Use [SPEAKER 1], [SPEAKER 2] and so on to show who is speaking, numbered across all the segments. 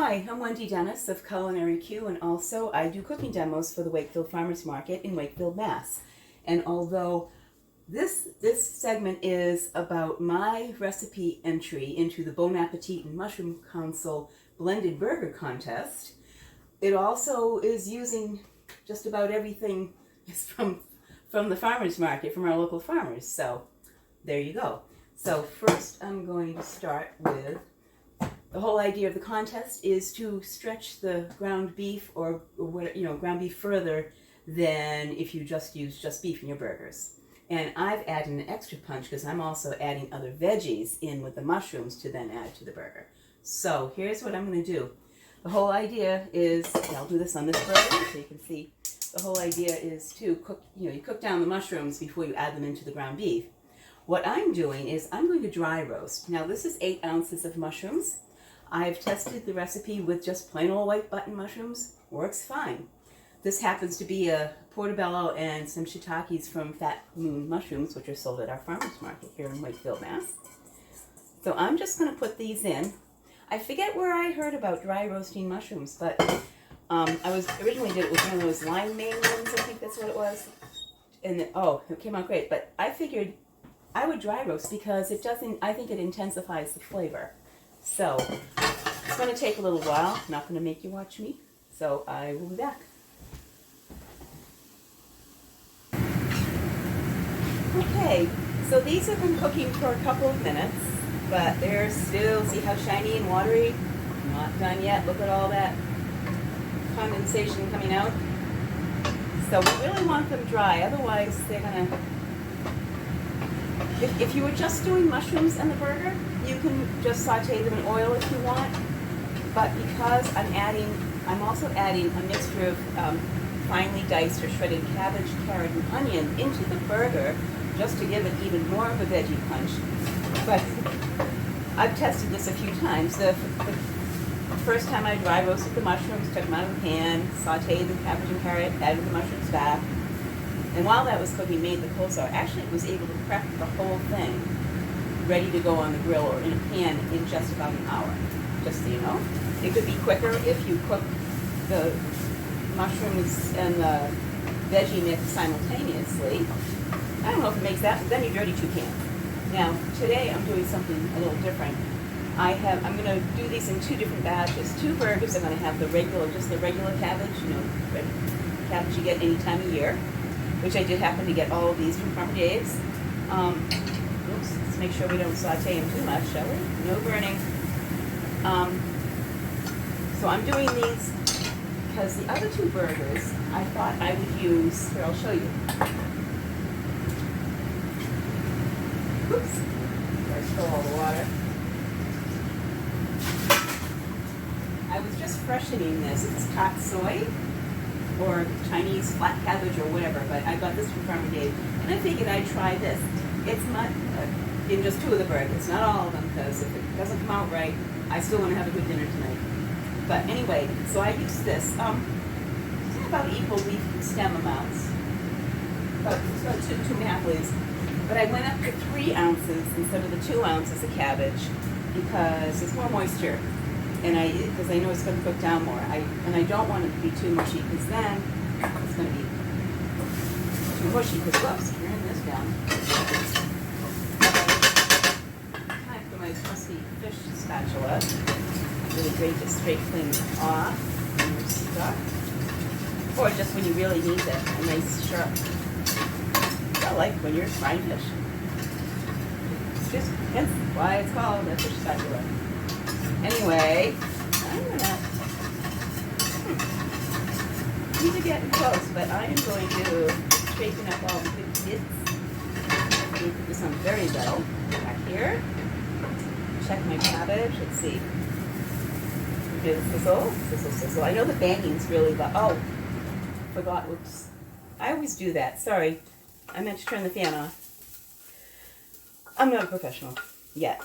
[SPEAKER 1] Hi, I'm Wendy Dennis of Culinary Q, and also I do cooking demos for the Wakefield Farmers Market in Wakefield, Mass. And although this segment is about my recipe entry into the Bon Appetit and Mushroom Council Blended Burger Contest, it also is using just about everything from the farmers market, from our local farmers. So there you go. So first I'm going to start with, the whole idea of the contest is to stretch the ground beef or what, ground beef further than if you just use just beef in your burgers. And I've added an extra punch because I'm also adding other veggies in with the mushrooms to then add to the burger. So here's what I'm going to do. The whole idea is, I'll do this on this burger so you can see, the whole idea is to cook, you cook down the mushrooms before you add them into the ground beef. What I'm doing is I'm going to dry roast. Now this is 8 ounces of mushrooms. I've tested the recipe with just plain old white button mushrooms. Works fine. This happens to be a portobello and some shiitakes from Fat Moon Mushrooms, which are sold at our farmers market here in Wakefield, Mass. So I'm just going to put these in. I forget where I heard about dry roasting mushrooms, but I was originally did it with one of those lime main ones. I think that's what it was. And it came out great. But I figured I would dry roast because it doesn't. I think it intensifies the flavor. So it's going to take a little while. I'm not going to make you watch me. So I will be back. Okay, so these have been cooking for a couple of minutes, but they're still, see how shiny and watery? Not done yet. Look at all that condensation coming out. So we really want them dry, otherwise they're going to... If you were just doing mushrooms and the burger, you can just saute them in oil if you want. But because I'm also adding a mixture of finely diced or shredded cabbage, carrot, and onion into the burger, just to give it even more of a veggie punch. But I've tested this a few times. The first time I dry roasted the mushrooms, took them out of the pan, sauteed the cabbage and carrot, added the mushrooms back. And while that was cooking, made the coleslaw. Actually, it was able to prep the whole thing ready to go on the grill or in a pan in just about an hour. Just so you know. It could be quicker if you cook the mushrooms and the veggie mix simultaneously. I don't know if it makes that, but then you dirty 2 cans. Now, today I'm doing something a little different. I'm going to do these in 2 different batches. 2 burgers are going to have just the regular cabbage, red cabbage you get any time of year, which I did happen to get all of these from Farmer Dave's. Oops, let's make sure we don't saute them too much, shall we? No burning. So I'm doing these because the other 2 burgers I thought I would use, here I'll show you. Oops, I spill all the water. I was just freshening this. It's hot soy or Chinese flat cabbage or whatever, but I got this from Farmer Dave, and I figured I'd try this. It's not in just 2 of the burgers, not all of them, because if it doesn't come out right, I still want to have a good dinner tonight. But anyway, so I used this. It's about equal leaf stem amounts, about 2.5 leaves. But I went up to 3 ounces instead of the 2 ounces of cabbage because there's more moisture, and because I know it's going to cook down more. And I don't want it to be too mushy because then it's going to be too mushy. Because whoops, turn this down. Time for my trusty fish spatula. Really great to scrape things off when you're stuck, or just when you really need a nice sharp. I like when you're frying fish. It's just hence why it's called a fish spatula. Anyway, I'm gonna. These are getting close, but I am going to straighten up all the big bits. I'm going to put this on very low. Back here. Check my cabbage. Let's see. Do the sizzle, sizzle, sizzle. I know the banging's really loud. Oh, forgot. Whoops. I always do that. Sorry. I meant to turn the fan off. I'm not a professional yet.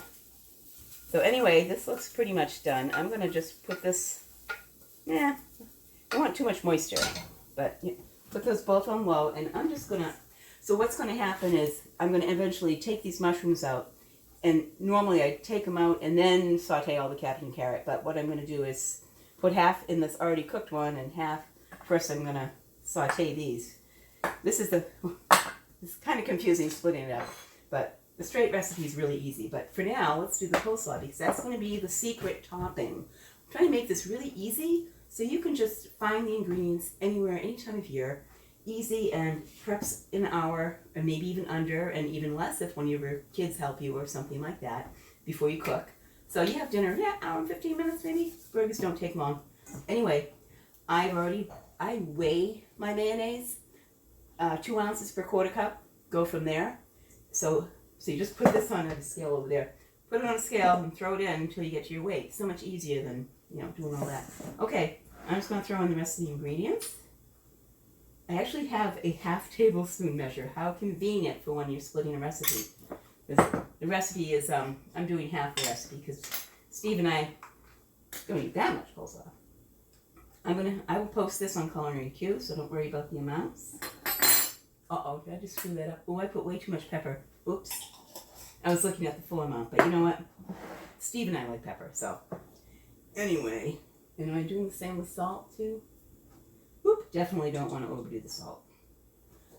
[SPEAKER 1] So anyway, this looks pretty much done. I'm going to just put this, I don't want too much moisture, but put those both on low, and I'm just going to, so what's going to happen is I'm going to eventually take these mushrooms out, and normally I take them out and then saute all the cabbage and carrot, but what I'm going to do is put half in this already cooked one and half, first I'm gonna saute these. This is it's kind of confusing splitting it up, but the straight recipe is really easy. But for now, let's do the coleslaw because that's gonna be the secret topping. I'm trying to make this really easy so you can just find the ingredients anywhere, any time of year. Easy and preps in an hour, or maybe even under, and even less if one of your kids help you or something like that before you cook. So you have dinner, hour and 15 minutes maybe. Burgers don't take long. Anyway, I weigh my mayonnaise, 2 ounces per quarter cup. Go from there. So you just put this on a scale over there. Put it on a scale and throw it in until you get to your weight. So much easier than doing all that. Okay, I'm just going to throw in the rest of the ingredients. I actually have a half tablespoon measure. How convenient for when you're splitting a recipe. The recipe is, I'm doing half the recipe because Steve and I don't eat that much coleslaw. I will post this on Culinary Q, so don't worry about the amounts. Uh-oh, did I just screw that up? Oh, I put way too much pepper. Oops. I was looking at the full amount, but you know what? Steve and I like pepper, so. Anyway, and am I doing the same with salt too? Whoop, definitely don't want to overdo the salt.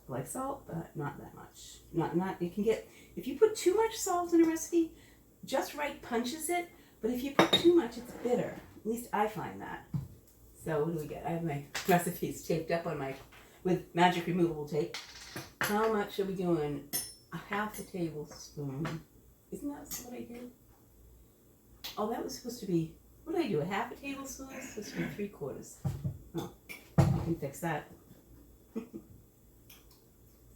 [SPEAKER 1] I like salt, but not that much. You can get, if you put too much salt in a recipe, just right punches it, but if you put too much, it's bitter. At least I find that. So what do we get? I have my recipes taped up on with magic removable tape. How much are we doing? A half a tablespoon. Isn't that what I did? Oh, that was supposed to be, what did I do? A half a tablespoon? It's supposed to be 3/4. Oh, I can fix that.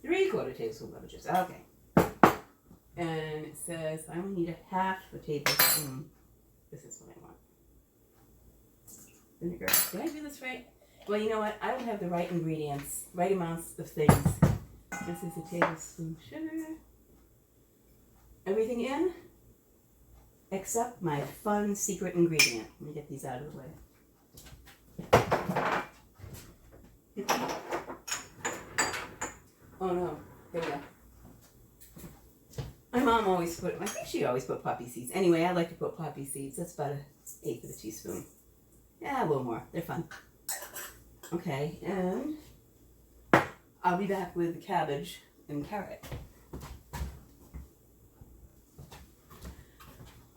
[SPEAKER 1] 3/4 tablespoon lemon juice. Okay. And it says I only need a half a tablespoon. This is what I want. Vinegar. Did I do this right? Well, you know what? I don't have the right ingredients, right amounts of things. This is a tablespoon sugar. Everything in except my fun secret ingredient. Let me get these out of the way. Oh no, there we go. My mom always I think she always put poppy seeds. Anyway, I like to put poppy seeds. That's about 1/8 of a teaspoon. Yeah, a little more. They're fun. Okay, and I'll be back with the cabbage and carrot.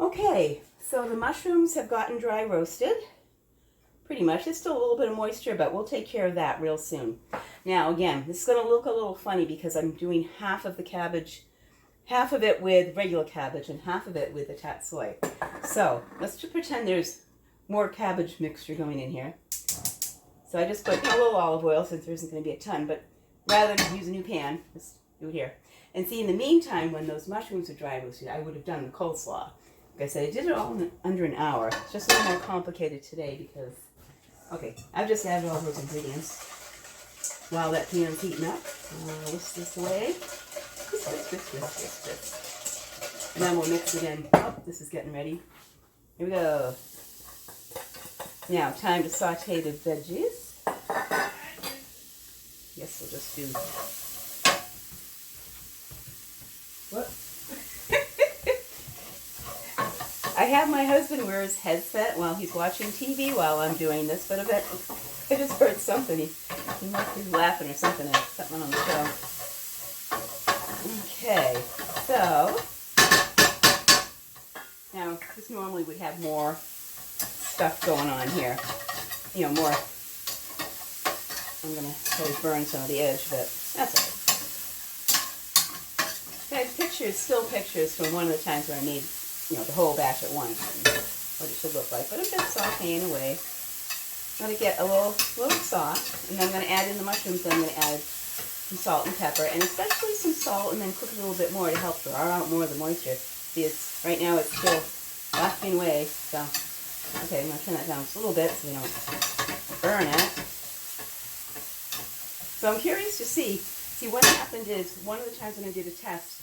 [SPEAKER 1] Okay, so the mushrooms have gotten dry roasted. Pretty much. There's still a little bit of moisture, but we'll take care of that real soon. Now, again, this is going to look a little funny because I'm doing half of the cabbage, half of it with regular cabbage and half of it with the tatsoi. So let's just pretend there's more cabbage mixture going in here. So I just put a little olive oil since there isn't going to be a ton, but rather than use a new pan, just do it here. And see, in the meantime, when those mushrooms are dry roasted, I would have done the coleslaw. Like I said, I did it all in under an hour. It's just a little more complicated today because, okay, I've just added all those ingredients. While that pan's heating up, whisk this away. Whisk. And then we'll mix it in. Oh, this is getting ready. Here we go. Now, time to saute the veggies. Yes, we'll just do. What? I have my husband wear his headset while he's watching TV while I'm doing this, but I just heard something. He must be laughing or something on the show. Okay, so now this normally would have more stuff going on here. You know, more. I'm going to probably burn some of the edge, but that's all right. Okay, pictures, still pictures from one of the times where I made, the whole batch at once. What it should look like. But I'm just sauteing away. I'm going to get a little soft, and then I'm going to add in the mushrooms, and I'm going to add some salt and pepper, and especially some salt, and then cook it a little bit more to help draw out more of the moisture. See, right now it's still wafting away, so, okay, I'm going to turn that down just a little bit so we don't burn it. So I'm curious to see what happened is, one of the times when I did a test,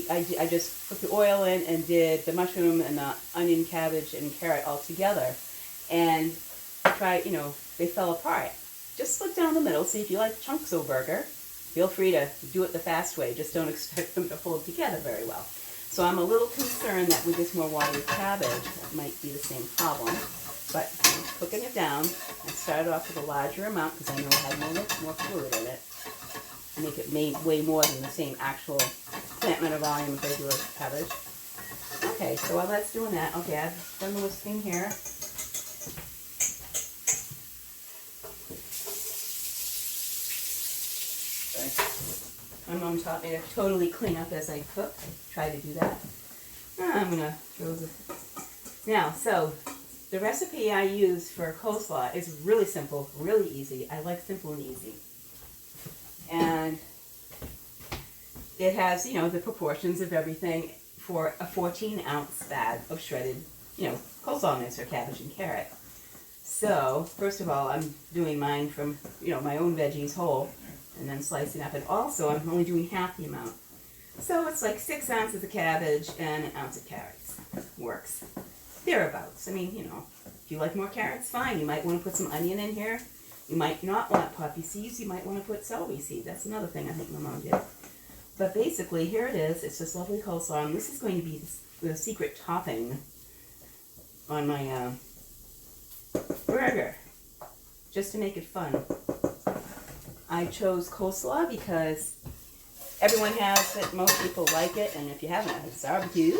[SPEAKER 1] I just put the oil in and did the mushroom and the onion, cabbage, and carrot all together, and they fell apart. Just split down the middle. See, if you like chunks of burger, feel free to do it the fast way. Just don't expect them to hold together very well. So I'm a little concerned that with this more watery cabbage, that might be the same problem. but I'm cooking it down. I started off with a larger amount because I know I had more fluid in it. I make it way more than the same actual plant matter volume of regular cabbage. Okay, so while that's doing that, okay, I've done the whisking here. My mom taught me to totally clean up as I cook. I try to do that. I'm gonna throw the... Now, so the recipe I use for coleslaw is really simple, really easy. I like simple and easy. And it has, you know, the proportions of everything for a 14-ounce bag of shredded, you know, coleslaw mix or cabbage and carrot. So, first of all, I'm doing mine from, you know, my own veggies whole, and then slicing up. And also, I'm only doing half the amount. So it's like 6 ounces of cabbage and 1 ounce of carrots. Works. Thereabouts. I mean, you know, if you like more carrots, fine. You might want to put some onion in here. You might not want poppy seeds. You might want to put celery seed. That's another thing I think my mom did. But basically, here it is. It's this lovely coleslaw. And this is going to be the secret topping on my burger, just to make it fun. I chose coleslaw because everyone has it. Most people like it. And if you haven't, it's barbecue.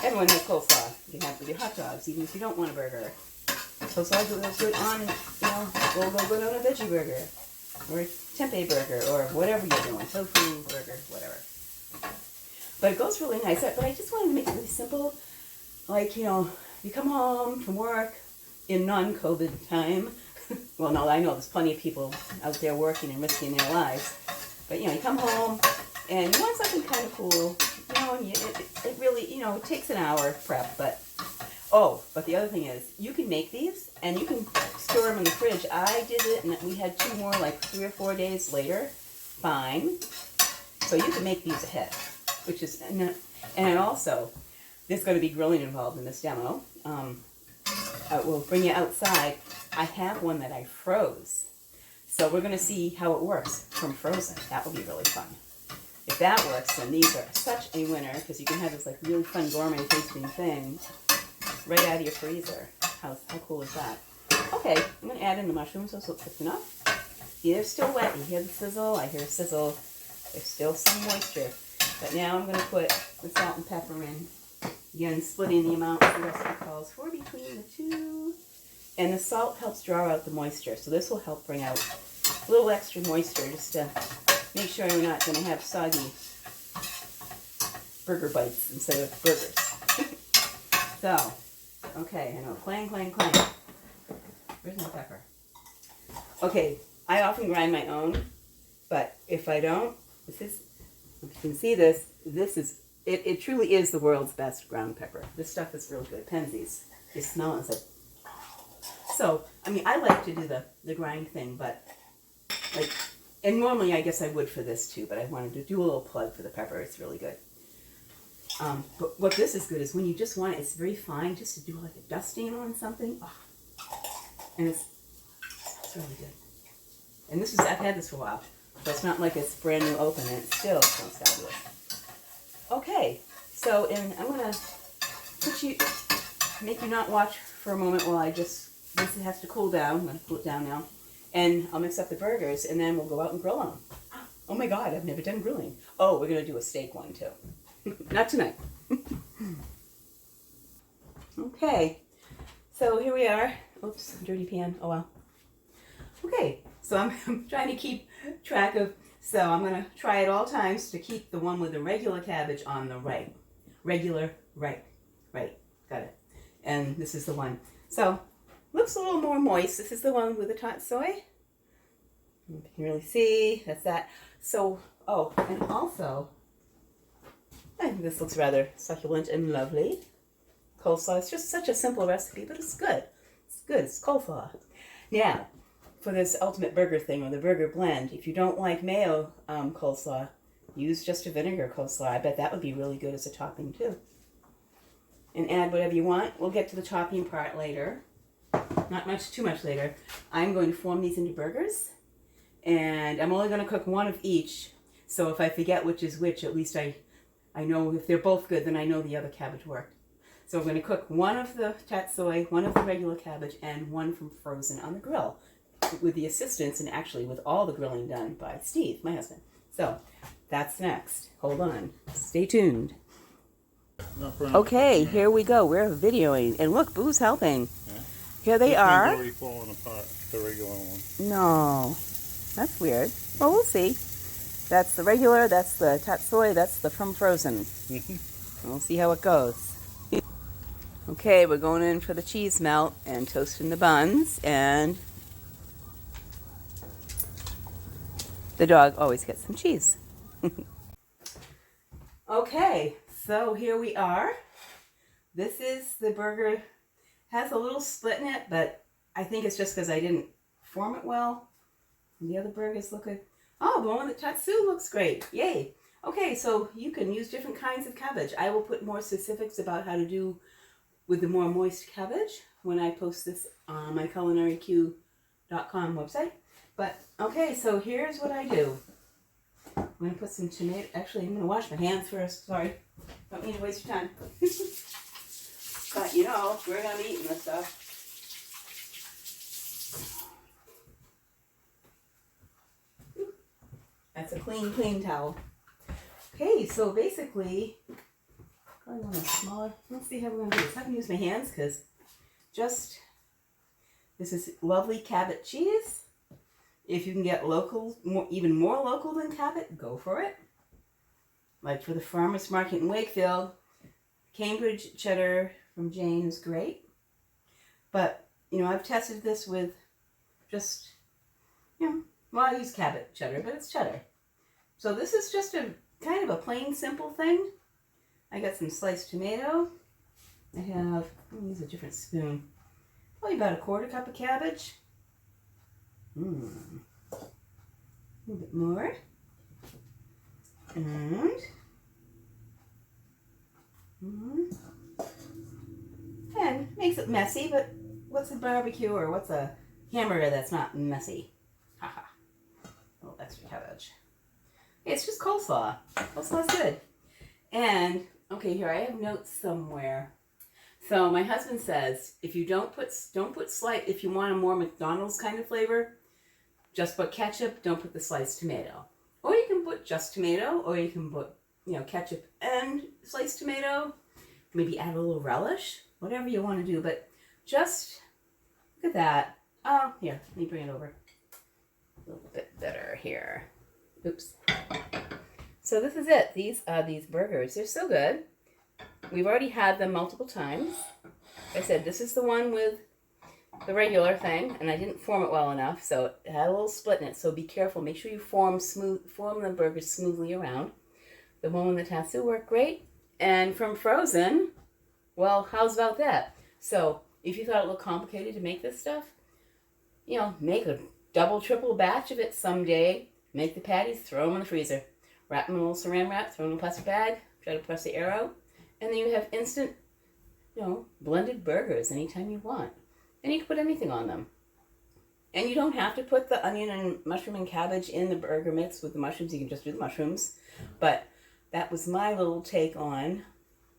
[SPEAKER 1] Everyone has coleslaw. You can have it with your hot dogs, even if you don't want a burger. Coleslaw goes good on, you know, will go good on a veggie burger, or a tempeh burger, or whatever you're doing, tofu burger, whatever. But it goes really nice. But I just wanted to make it really simple. Like, you know, you come home from work in non-COVID time. Well, no, I know there's plenty of people out there working and risking their lives. But, you know, you come home and you want something kind of cool. You know, and it really, you know, it takes an hour prep, but... Oh, but the other thing is, you can make these, and you can store them in the fridge. I did it, and we had 2 more, like 3 or 4 days later. Fine. So you can make these ahead, which is, and also, there's going to be grilling involved in this demo. We'll bring you outside. I have one that I froze. So we're going to see how it works from frozen. That will be really fun. If that works, then these are such a winner, because you can have this like really fun gourmet tasting thing right out of your freezer. How cool is that? Okay, I'm going to add in the mushrooms so it's cooked enough. See, they're still wet. You hear the sizzle? I hear a sizzle. There's still some moisture. But now I'm going to put the salt and pepper in. Again, splitting the amount the recipe calls for between the two. And the salt helps draw out the moisture. So this will help bring out a little extra moisture just to make sure you're not going to have soggy burger bites instead of burgers. So, okay, I know, clang, clang, clang. Where's my pepper? Okay, I often grind my own, but if I don't, this is, if you can see this, it truly is the world's best ground pepper. This stuff is real good. Penzies. You smell it, it's like, so, I mean, I like to do the grind thing, but, like, and normally I guess I would for this too, but I wanted to do a little plug for the pepper. It's really good. But what this is good is when you just want it, it's very fine, just to do like a dusting on something. Oh. And it's really good. And this is, I've had this for a while, so it's not like it's brand new open, and it still smells fabulous. Okay, so, and I'm going to make you not watch for a moment while this has to cool down. I'm going to cool it down now. And I'll mix up the burgers, and then we'll go out and grill them. Oh my God, I've never done grilling. Oh, we're going to do a steak one too. Not tonight. Okay, so here we are. Oops, dirty pan. Oh well. Okay, so I'm trying to keep track of, so I'm going to try at all times to keep the one with the regular cabbage on the right. Regular, right, got it. And this is the one. So, looks a little more moist. This is the one with the tot soy. You can really see, that's that. So, oh, and also, this looks rather succulent and lovely. Coleslaw, it's just such a simple recipe, but it's good. It's good, it's coleslaw. Now, for this ultimate burger thing, or the burger blend, if you don't like mayo coleslaw, use just a vinegar coleslaw. I bet that would be really good as a topping too. And add whatever you want. We'll get to the topping part later. Not too much later. I'm going to form these into burgers. And I'm only going to cook one of each. So if I forget which is which, at least I know if they're both good, then I know the other cabbage worked. So we're going to cook one of the tatsoi, one of the regular cabbage, and one from frozen on the grill with the assistance and actually with all the grilling done by Steve, my husband. So that's next. Hold on. Stay tuned. Okay, here we go. We're videoing. And look, Boo's helping.
[SPEAKER 2] Yeah.
[SPEAKER 1] Here they are.
[SPEAKER 2] Already falling apart, the regular one.
[SPEAKER 1] No. That's weird. Well, we'll see. That's the regular, that's the tatsoi, that's the from frozen. We'll see how it goes. Okay, we're going in for the cheese melt and toasting the buns, and the dog always gets some cheese. Okay, so here we are. This is the burger. Has a little split in it, but I think it's just because I didn't form it well. And the other burgers look good. Oh, the one with the tatsu looks great. Yay. Okay, so you can use different kinds of cabbage. I will put more specifics about how to do with the more moist cabbage when I post this on my culinaryq.com website. But, okay, so here's what I do. I'm going to put some tomato. Actually, I'm going to wash my hands first. Sorry. Don't need to waste your time. But, you know, we're going to be eating this stuff. That's a clean towel. Okay, so basically, probably want a smaller. Let's see how we're going to do this. I can use my hands because this is lovely Cabot cheese. If you can get local, even more local than Cabot, go for it. Like for the farmer's market in Wakefield, Cambridge cheddar from Jane is great. But, you know, I've tested this with just, you know, well, I use Cabot cheddar, but it's cheddar. So this is just a kind of a plain, simple thing. I got some sliced tomato. I have, let me use a different spoon. Probably about a quarter cup of cabbage. A little bit more. And makes it messy, but what's a barbecue or what's a hamburger that's not messy? Haha. A little extra cabbage. It's just coleslaw. Coleslaw's good. And, okay, here I have notes somewhere. So my husband says, if you don't put if you want a more McDonald's kind of flavor, just put ketchup, don't put the sliced tomato. Or you can put just tomato, or you can put, you know, ketchup and sliced tomato. Maybe add a little relish, whatever you want to do. But just, look at that. Oh, here, let me bring it over. A little bit better here. Oops. So this is it. These are these burgers. They're so good. We've already had them multiple times. Like I said, this is the one with the regular thing, and I didn't form it well enough, so it had a little split in it. So be careful. Make sure you form the burgers smoothly around. The one with the tatsu worked great. And from frozen, well, how's about that? So if you thought it looked complicated to make this stuff, you know, make a double, triple batch of it someday. Make the patties, throw them in the freezer. Wrap them in a little saran wrap, throw them in a plastic bag, try to press the air out, and then you have instant, you know, blended burgers anytime you want. And you can put anything on them. And you don't have to put the onion and mushroom and cabbage in the burger mix with the mushrooms. You can just do the mushrooms. But that was my little take on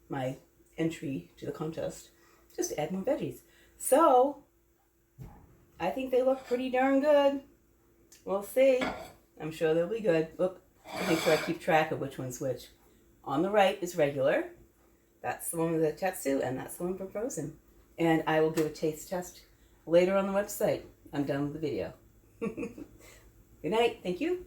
[SPEAKER 1] my entry to the contest. Just to add more veggies. So, I think they look pretty darn good. We'll see. I'm sure they'll be good. Look, I'll make sure I keep track of which one's which. On the right is regular. That's the one with the tatsu, and that's the one from frozen. And I will give a taste test later on the website. I'm done with the video. Good night. Thank you.